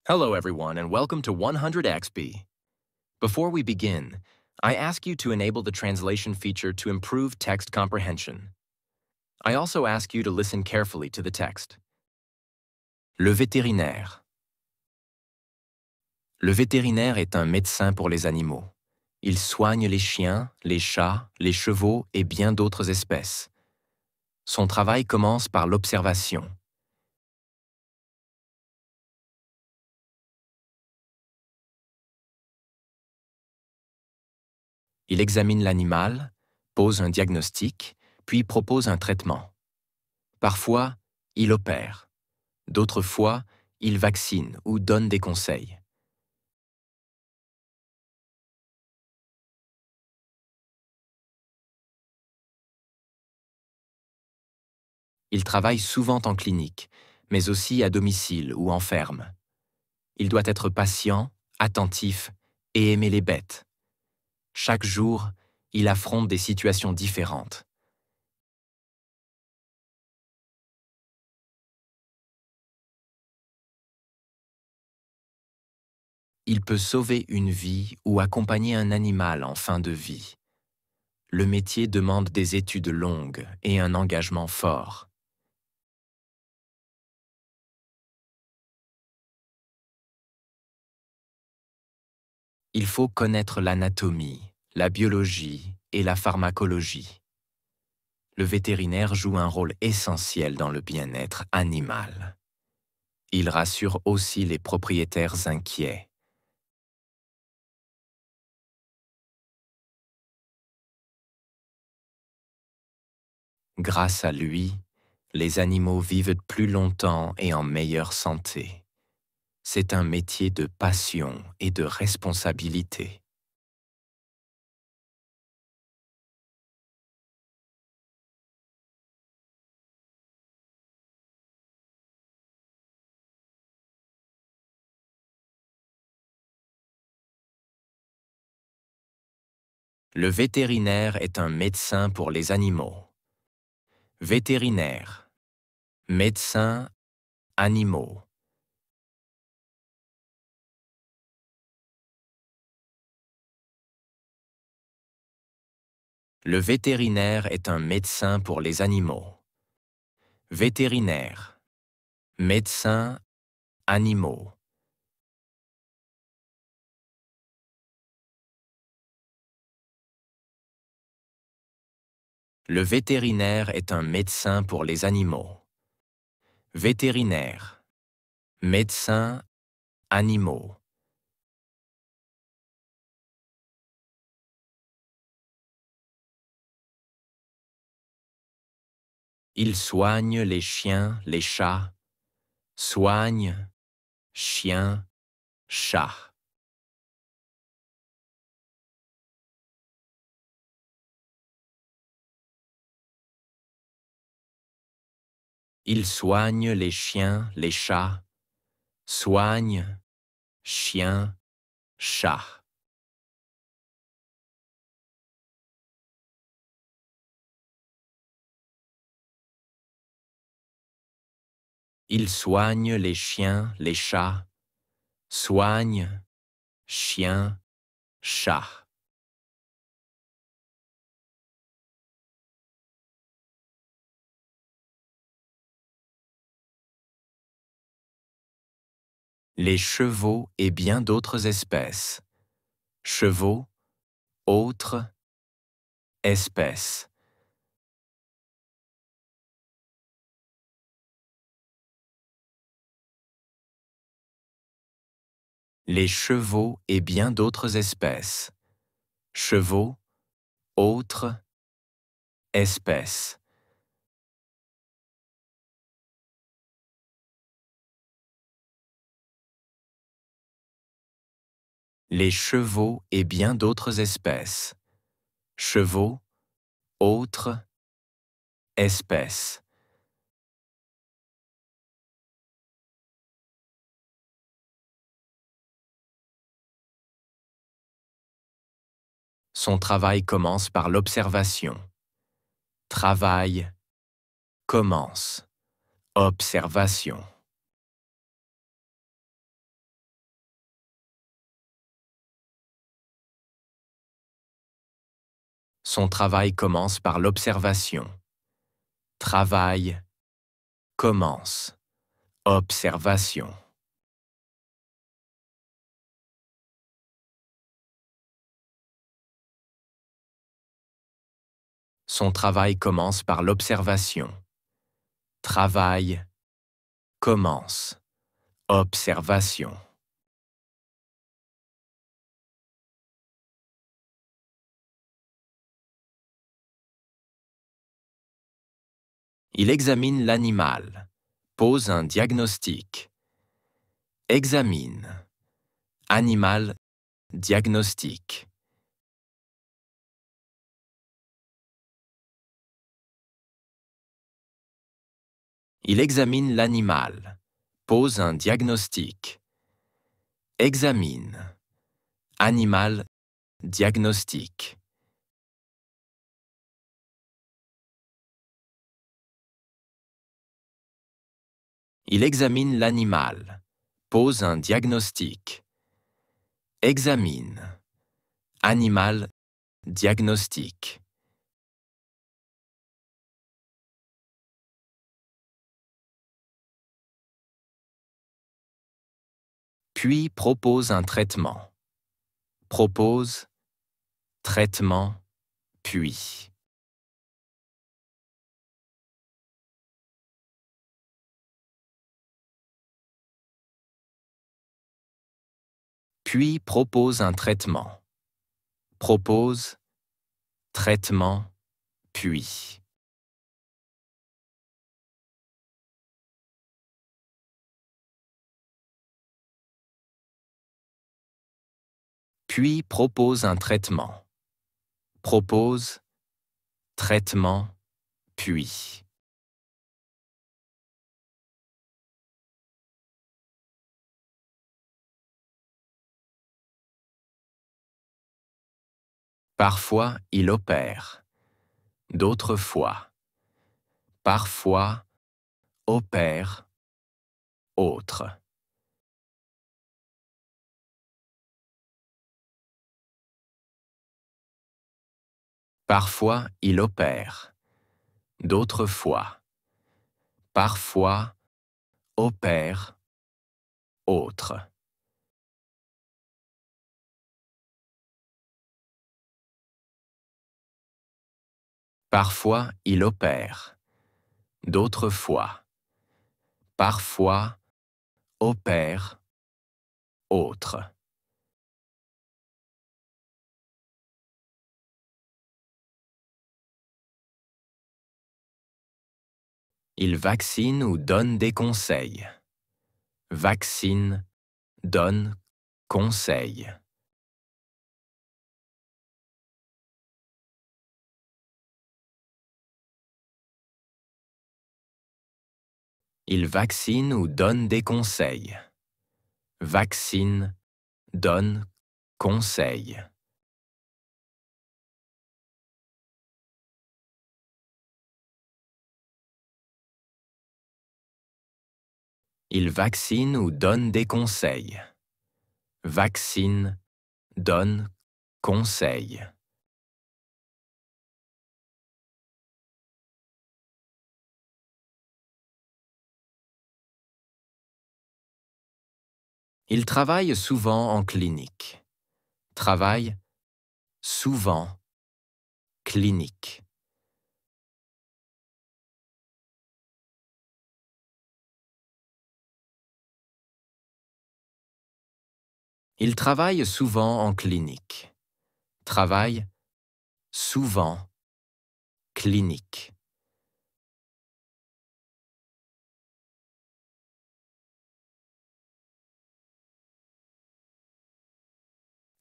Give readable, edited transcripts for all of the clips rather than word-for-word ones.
Hello, everyone, and welcome to 100XP. Before we begin, I ask you to enable the translation feature to improve text comprehension. I also ask you to listen carefully to the text. Le vétérinaire. Le vétérinaire est un médecin pour les animaux. Il soigne les chiens, les chats, les chevaux et bien d'autres espèces. Son travail commence par l'observation. Il examine l'animal, pose un diagnostic, puis propose un traitement. Parfois, il opère. D'autres fois, il vaccine ou donne des conseils. Il travaille souvent en clinique, mais aussi à domicile ou en ferme. Il doit être patient, attentif et aimer les bêtes. Chaque jour, il affronte des situations différentes. Il peut sauver une vie ou accompagner un animal en fin de vie. Le métier demande des études longues et un engagement fort. Il faut connaître l'anatomie, la biologie et la pharmacologie. Le vétérinaire joue un rôle essentiel dans le bien-être animal. Il rassure aussi les propriétaires inquiets. Grâce à lui, les animaux vivent plus longtemps et en meilleure santé. C'est un métier de passion et de responsabilité. Le vétérinaire est un médecin pour les animaux. Vétérinaire, médecin, animaux. Le vétérinaire est un médecin pour les animaux. Vétérinaire, médecin, animaux. Le vétérinaire est un médecin pour les animaux. Vétérinaire, médecin, animaux. Il soigne les chiens, les chats. Soigne, chien, chat. Il soigne les chiens, les chats. Soigne, chien, chat. Il soigne les chiens, les chats. Soigne, chien, chat. Les chevaux et bien d'autres espèces. Chevaux, autres, espèces. Les chevaux et bien d'autres espèces. Chevaux, autres, espèces. Les chevaux et bien d'autres espèces. Chevaux, autres, espèces. Son travail commence par l'observation. Travail, commence. Observation. Son travail commence par l'observation. Travail commence. Observation. Son travail commence par l'observation. Travail commence. Observation. Il examine l'animal. Pose un diagnostic. Examine. Animal. Diagnostic. Il examine l'animal. Pose un diagnostic. Examine. Animal. Diagnostic. Il examine l'animal. Pose un diagnostic. Examine. Animal. Diagnostic. Puis propose un traitement. Propose. Traitement. Puis. Puis propose un traitement. Propose. Traitement. Puis. Puis propose un traitement. Propose. Traitement. Puis. Parfois, il opère. D'autres fois. Parfois, opère. Autre. Parfois, il opère. D'autres fois. Parfois, opère. Autre. Parfois, il opère. D'autres fois. Parfois, opère. Autre. Il vaccine ou donne des conseils. Vaccine, donne, conseil. Il vaccine ou donne des conseils. Vaccine, donne, conseil. Il vaccine ou donne des conseils. Vaccine, donne, conseil. Il travaille souvent en clinique. Travaille souvent clinique. Il travaille souvent en clinique. Travaille souvent clinique.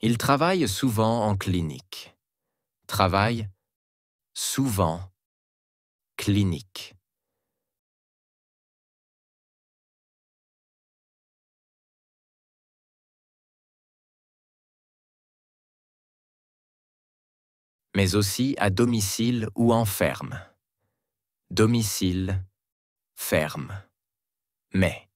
Il travaille souvent en clinique. Travaille souvent clinique. Mais aussi à domicile ou en ferme. Domicile, ferme. Mais.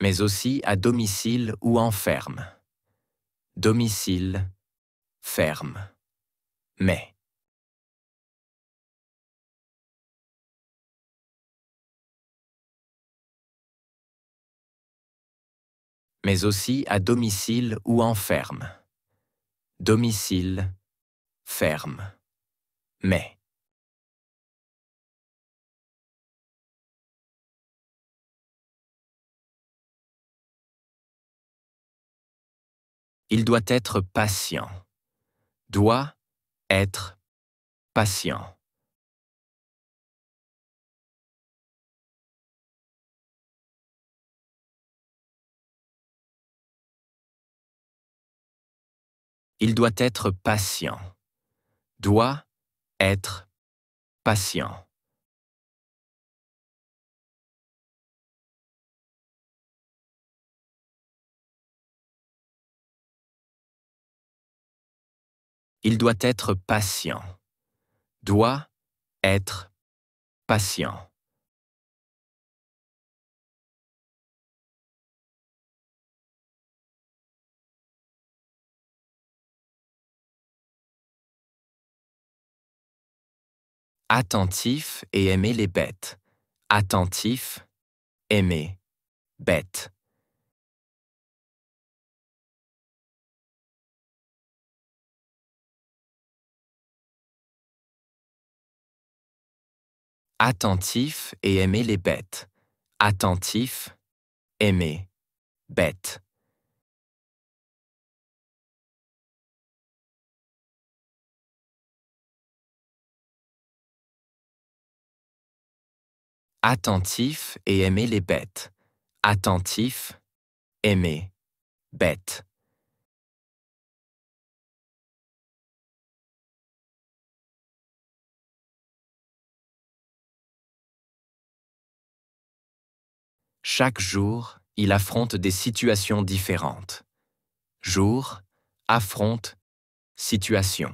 mais aussi à domicile ou en ferme. Domicile, ferme, mais. Mais aussi à domicile ou en ferme. Domicile, ferme, mais. Il doit être patient. Doit être patient. Il doit être patient. Doit être patient. Il doit être patient. Doit être patient. Attentif et aimer les bêtes. Attentif, aimer, bête. Attentif et aimer les bêtes. Attentif, aimer, bête. Attentif et aimer les bêtes. Attentif, aimer, bête. Chaque jour, il affronte des situations différentes. Jour, affronte, situation.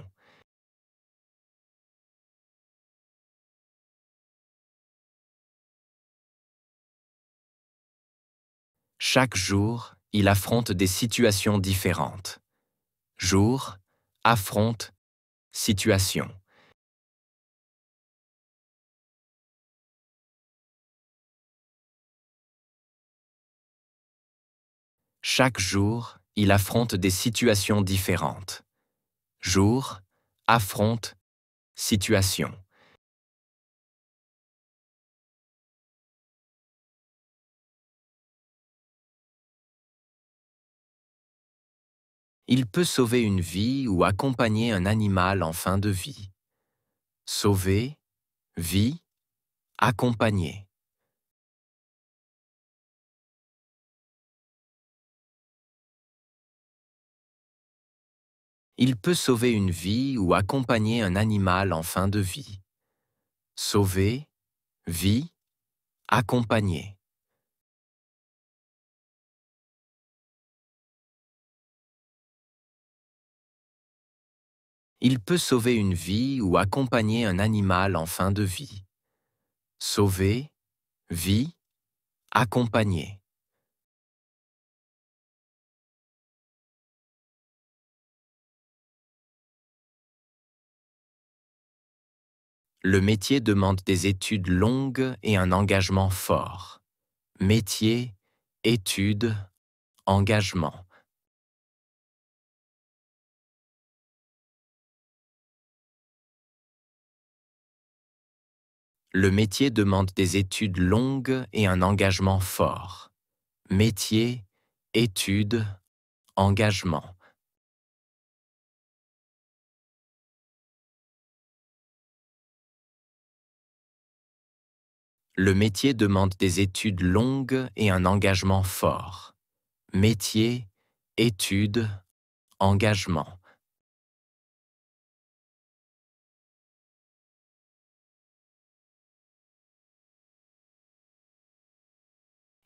Chaque jour, il affronte des situations différentes. Jour, affronte, situation. Chaque jour, il affronte des situations différentes. Jour, affronte, situation. Il peut sauver une vie ou accompagner un animal en fin de vie. Sauver, vie, accompagner. Il peut sauver une vie ou accompagner un animal en fin de vie. Sauver, vie, accompagner. Il peut sauver une vie ou accompagner un animal en fin de vie. Sauver, vie, accompagner. Le métier demande des études longues et un engagement fort. Métier, études, engagement. Le métier demande des études longues et un engagement fort. Métier, études, engagement. Le métier demande des études longues et un engagement fort. Métier, études, engagement.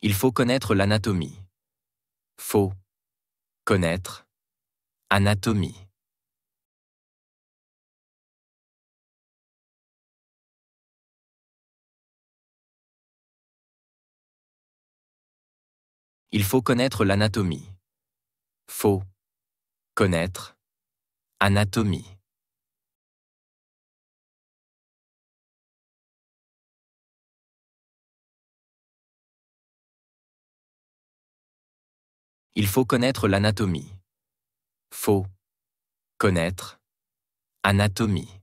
Il faut connaître l'anatomie. Faut connaître anatomie. Il faut connaître l'anatomie. Faut connaître anatomie. Il faut connaître l'anatomie. Faut connaître anatomie.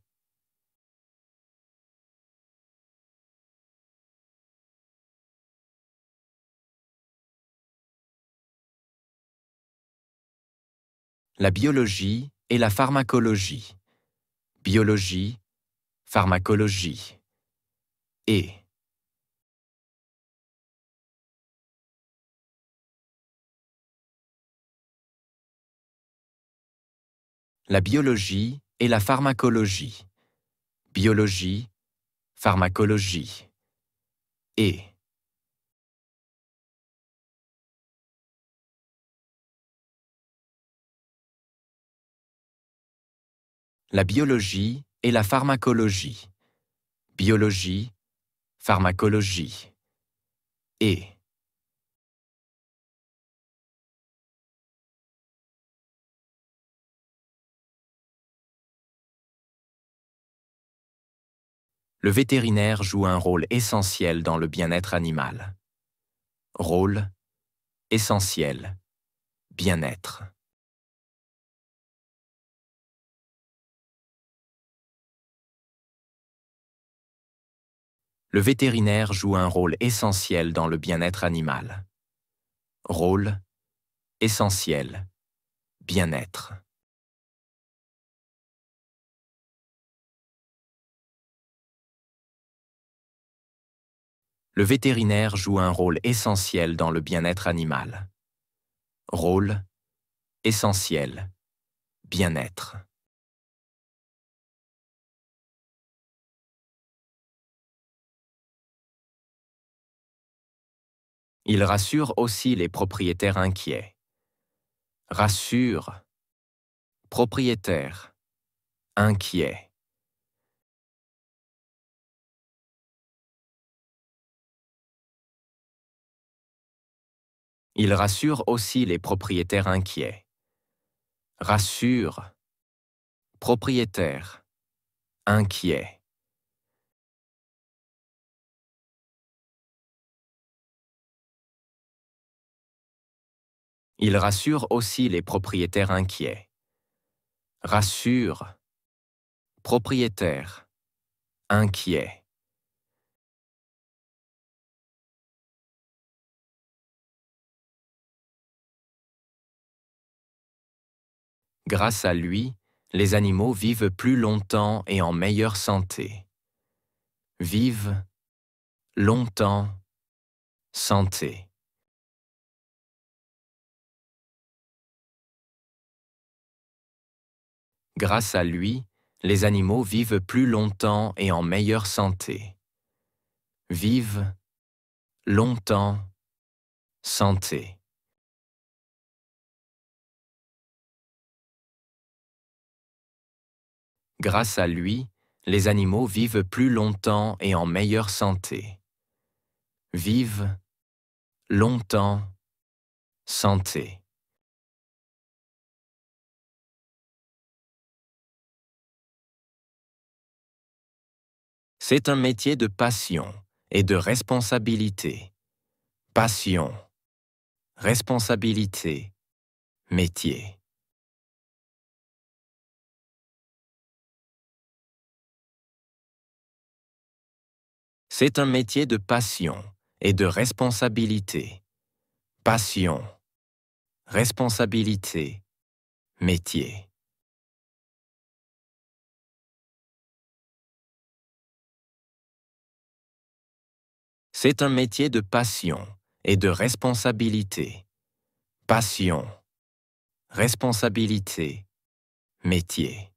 La biologie et la pharmacologie. Biologie, pharmacologie. Et la biologie et la pharmacologie. Biologie, pharmacologie. Et la biologie et la pharmacologie. Biologie, pharmacologie. Et le vétérinaire joue un rôle essentiel dans le bien-être animal. Rôle essentiel. Bien-être. Le vétérinaire joue un rôle essentiel dans le bien-être animal. Rôle essentiel. Bien-être. Le vétérinaire joue un rôle essentiel dans le bien-être animal. Rôle essentiel. Bien-être. Il rassure aussi les propriétaires inquiets. Rassure. Propriétaire. Inquiet. Il rassure aussi les propriétaires inquiets. Rassure. Propriétaire. Inquiet. Il rassure aussi les propriétaires inquiets. Rassure. Propriétaire. Inquiet. Grâce à lui, les animaux vivent plus longtemps et en meilleure santé. Vivent longtemps, santé. Grâce à lui, les animaux vivent plus longtemps et en meilleure santé. Vivent longtemps, santé. Grâce à lui, les animaux vivent plus longtemps et en meilleure santé. Vivent longtemps, santé. C'est un métier de passion et de responsabilité. Passion, responsabilité, métier. C'est un métier de passion et de responsabilité. Passion, responsabilité, métier. C'est un métier de passion et de responsabilité. Passion, responsabilité, métier.